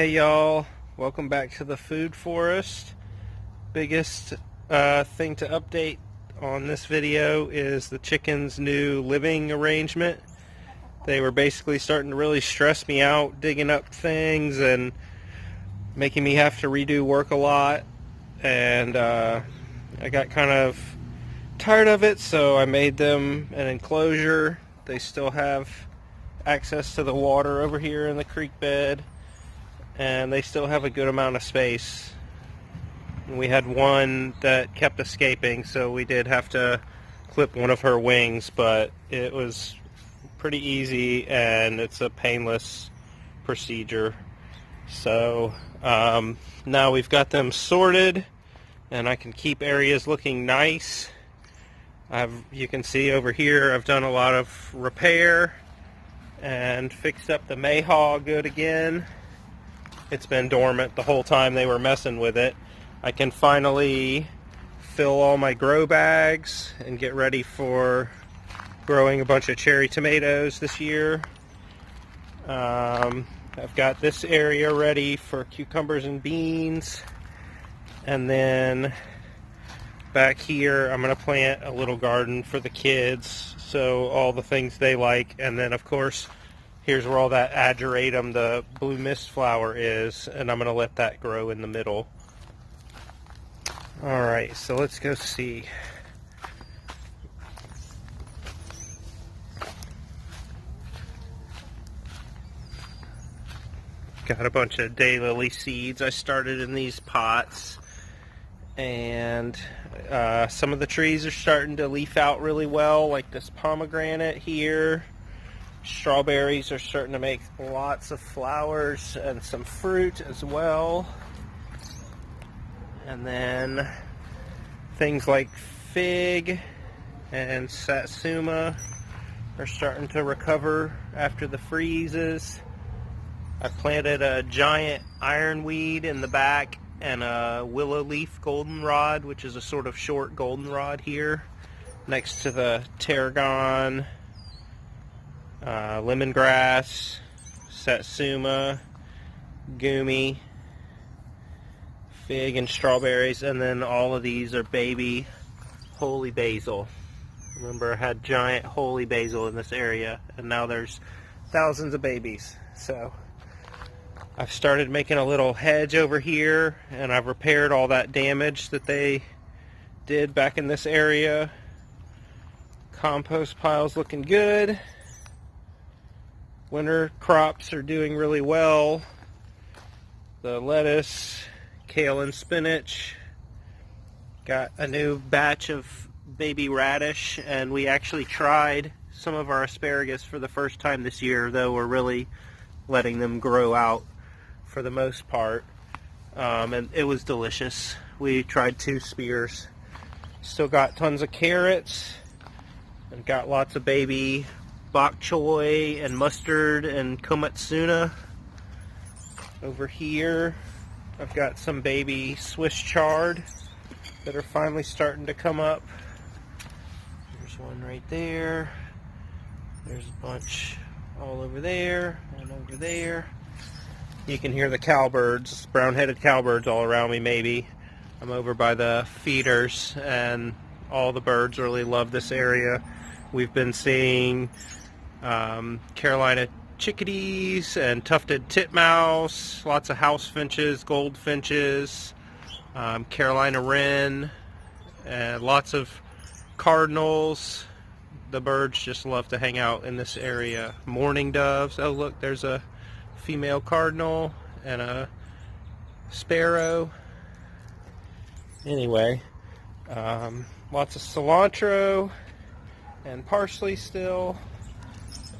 Hey y'all, welcome back to the food forest. Biggest thing to update on this video is the chickens' new living arrangement. They were basically starting to really stress me out, digging up things and making me have to redo work a lot, and I got kind of tired of it, so I made them an enclosure. They still have access to the water over here in the creek bed, and they still have a good amount of space. We had one that kept escaping, so we did have to clip one of her wings, but it was pretty easy and it's a painless procedure. So now we've got them sorted and I can keep areas looking nice. You can see over here I've done a lot of repair and fixed up the mayhaw good again. It's been dormant the whole time they were messing with it. I can finally fill all my grow bags and get ready for growing a bunch of cherry tomatoes this year. I've got this area ready for cucumbers and beans. And then back here I'm going to plant a little garden for the kids, so all the things they like. And then of course here's where all that ageratum, the blue mist flower, is, and I'm going to let that grow in the middle. Alright, so let's go see. Got a bunch of daylily seeds I started in these pots, and some of the trees are starting to leaf out really well, like this pomegranate here. Strawberries are starting to make lots of flowers and some fruit as well. And then things like fig and satsuma are starting to recover after the freezes. I planted a giant ironweed in the back and a willow leaf goldenrod, which is a sort of short goldenrod here, next to the tarragon, lemongrass, satsuma, gumi, fig, and strawberries. And then all of these are baby holy basil. Remember, I had giant holy basil in this area, and now there's thousands of babies. So I've started making a little hedge over here, and I've repaired all that damage that they did back in this area. Compost pile's looking good. Winter crops are doing really well. The lettuce, kale, and spinach. Got a new batch of baby radish, and we actually tried some of our asparagus for the first time this year, though we're really letting them grow out for the most part. And it was delicious. We tried 2 spears. Still got tons of carrots, and got lots of baby bok choy and mustard and komatsuna. Over here I've got some baby Swiss chard that are finally starting to come up. There's one right there. There's a bunch all over there and over there. You can hear the cowbirds, brown-headed cowbirds all around me maybe. I'm over by the feeders, and all the birds really love this area. We've been seeing Carolina chickadees and tufted titmouse, lots of house finches, goldfinches, Carolina wren, and lots of cardinals. The birds just love to hang out in this area. Mourning doves. Oh look, there's a female cardinal and a sparrow. Anyway, lots of cilantro and parsley still.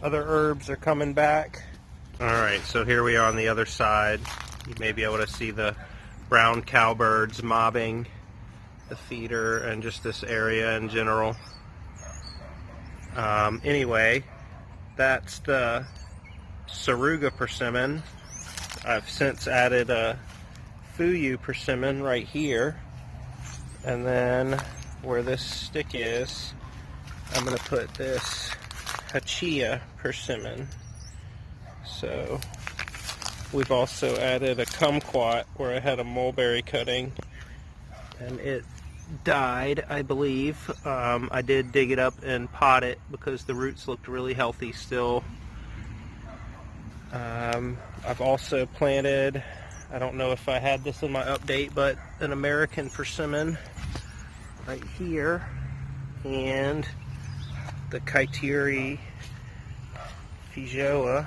Other herbs are coming back. Alright, so here we are on the other side. You may be able to see the brown cowbirds mobbing the feeder and just this area in general. Anyway, that's the Saruga persimmon. I've since added a Fuyu persimmon right here. And then where this stick is, I'm going to put this Hachia persimmon. So We've also added a kumquat where I had a mulberry cutting and it died, I believe. I did dig it up and pot it because the roots looked really healthy still. I've also planted, I don't know if I had this in my update, but an American persimmon right here, and the Kaiteri Feijoa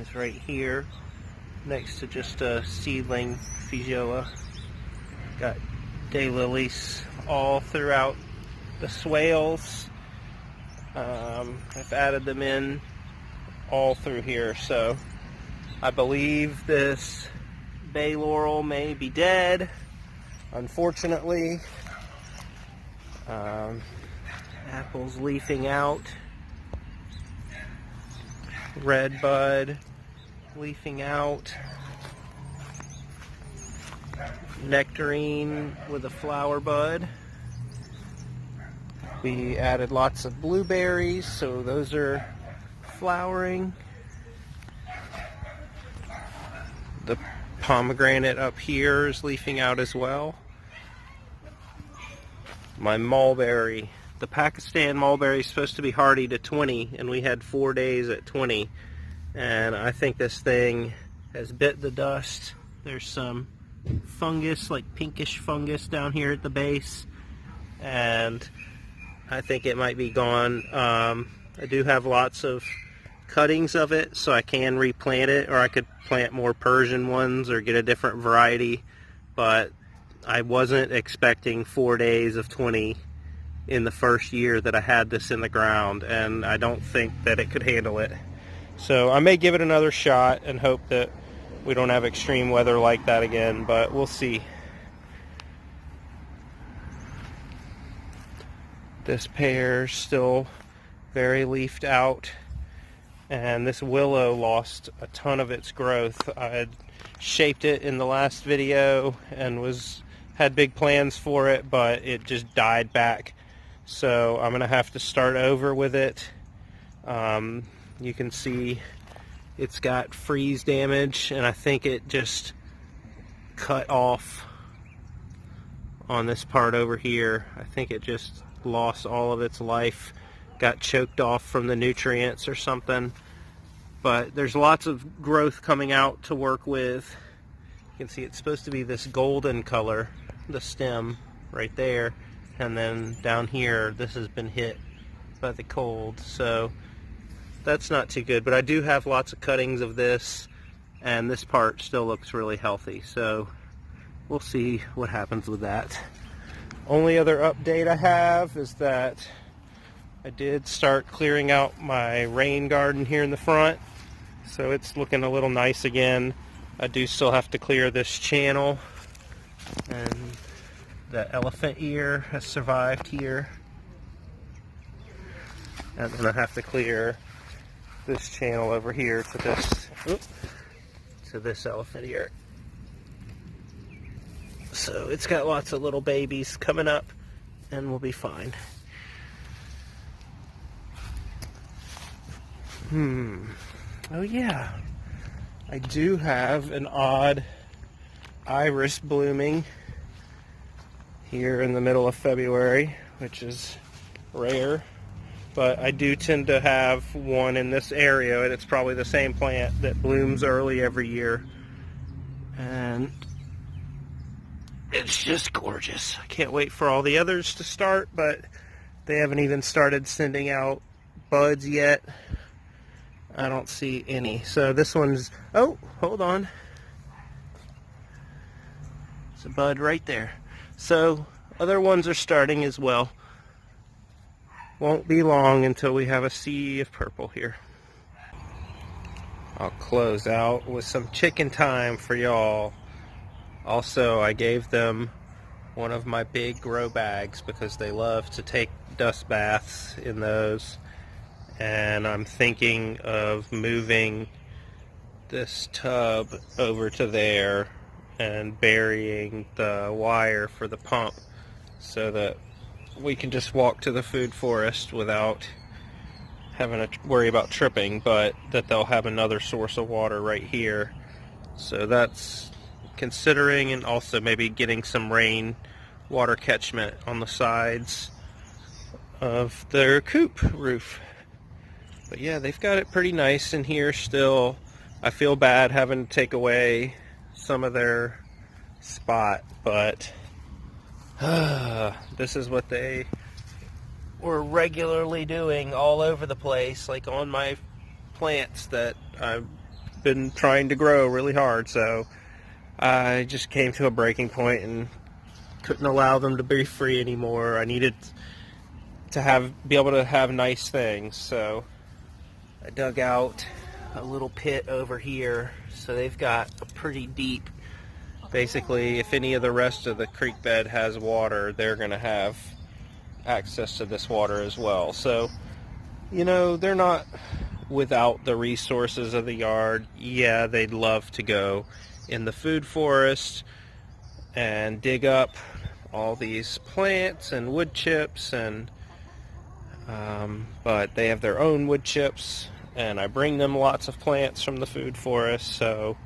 is right here next to just a seedling Feijoa. Got daylilies all throughout the swales. I've added them in all through here, so I believe this bay laurel may be dead, unfortunately. Apples leafing out, red bud leafing out, nectarine with a flower bud. We added lots of blueberries, so those are flowering. The pomegranate up here is leafing out as well. My mulberry, the Pakistan mulberry is supposed to be hardy to 20, and we had 4 days at 20, and I think this thing has bit the dust. There's some fungus, like pinkish fungus down here at the base, and I think it might be gone. I do have lots of cuttings of it, so I can replant it, or I could plant more Persian ones or get a different variety, but I wasn't expecting 4 days of 20 in the first year that I had this in the ground, and I don't think that it could handle it. So I may give it another shot and hope that we don't have extreme weather like that again, but we'll see. This pear's still very leafed out, and this willow lost a ton of its growth. I had shaped it in the last video and had big plans for it, but it just died back. So I'm gonna have to start over with it. You can see it's got freeze damage, and I think it just cut off on this part over here. I think it just lost all of its life, got choked off from the nutrients or something. But there's lots of growth coming out to work with. You can see it's supposed to be this golden color, the stem right there, and then down here this has been hit by the cold, so that's not too good. But I do have lots of cuttings of this, and this part still looks really healthy, so we'll see what happens with that. Only other update I have is that I did start clearing out my rain garden here in the front, so it's looking a little nice again. I do still have to clear this channel, and the elephant ear has survived here. And then I have to clear this channel over here to this elephant ear. So it's got lots of little babies coming up, and we'll be fine. Oh yeah, I do have an odd iris blooming here in the middle of February, which is rare, but I do tend to have one in this area, and it's probably the same plant that blooms early every year, and it's just gorgeous. I can't wait for all the others to start, but they haven't even started sending out buds yet. I don't see any. So this one's, oh, hold on. It's a bud right there. So other ones are starting as well. Won't be long until we have a sea of purple here. I'll close out with some chicken time for y'all. Also, I gave them one of my big grow bags because they love to take dust baths in those. And I'm thinking of moving this tub over to there and burying the wire for the pump so that we can just walk to the food forest without having to worry about tripping, but that they'll have another source of water right here So that's considering, and also maybe getting some rain water catchment on the sides of their coop roof. But yeah, they've got it pretty nice in here still. I feel bad having to take away some of their spot, but this is what they were regularly doing all over the place, like on my plants that I've been trying to grow really hard. So I just came to a breaking point and couldn't allow them to be free anymore. I needed to be able to have nice things, so I dug out a little pit over here. So they've got a pretty deep, basically if any of the rest of the creek bed has water, they're gonna have access to this water as well. So, you know, they're not without the resources of the yard. Yeah, they'd love to go in the food forest and dig up all these plants and wood chips, and but they have their own wood chips, and I bring them lots of plants from the food forest. So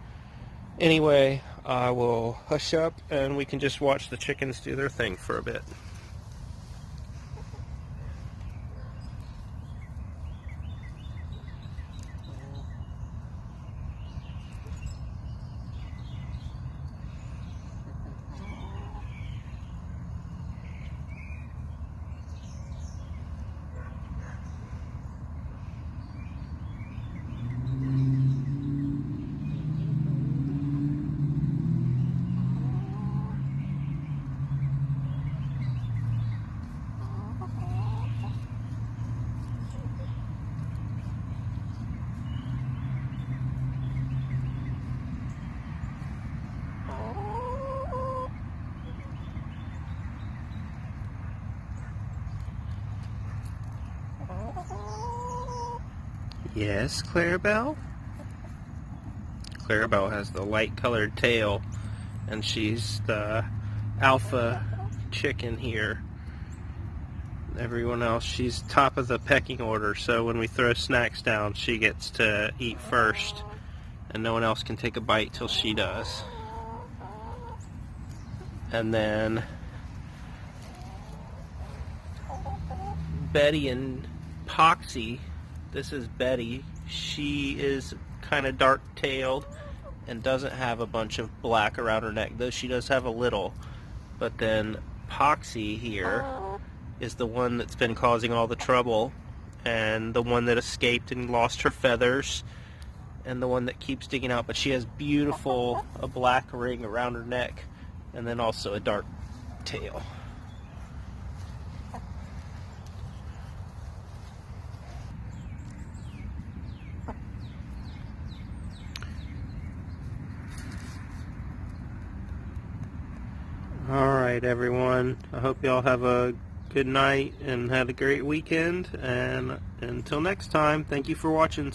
anyway, I will hush up and we can just watch the chickens do their thing for a bit. Yes, Clarabelle? Clarabelle has the light colored tail, and she's the alpha chicken here. Everyone else, she's top of the pecking order, so when we throw snacks down, she gets to eat first, and no one else can take a bite till she does. And then Betty and Poxy, this is Betty. She is kind of dark-tailed and doesn't have a bunch of black around her neck, though she does have a little. But then Poxy here is the one that's been causing all the trouble, and the one that escaped and lost her feathers, and the one that keeps digging out. But she has a black ring around her neck, and then also a dark tail. Alright everyone, I hope y'all have a good night and had a great weekend, and until next time, thank you for watching.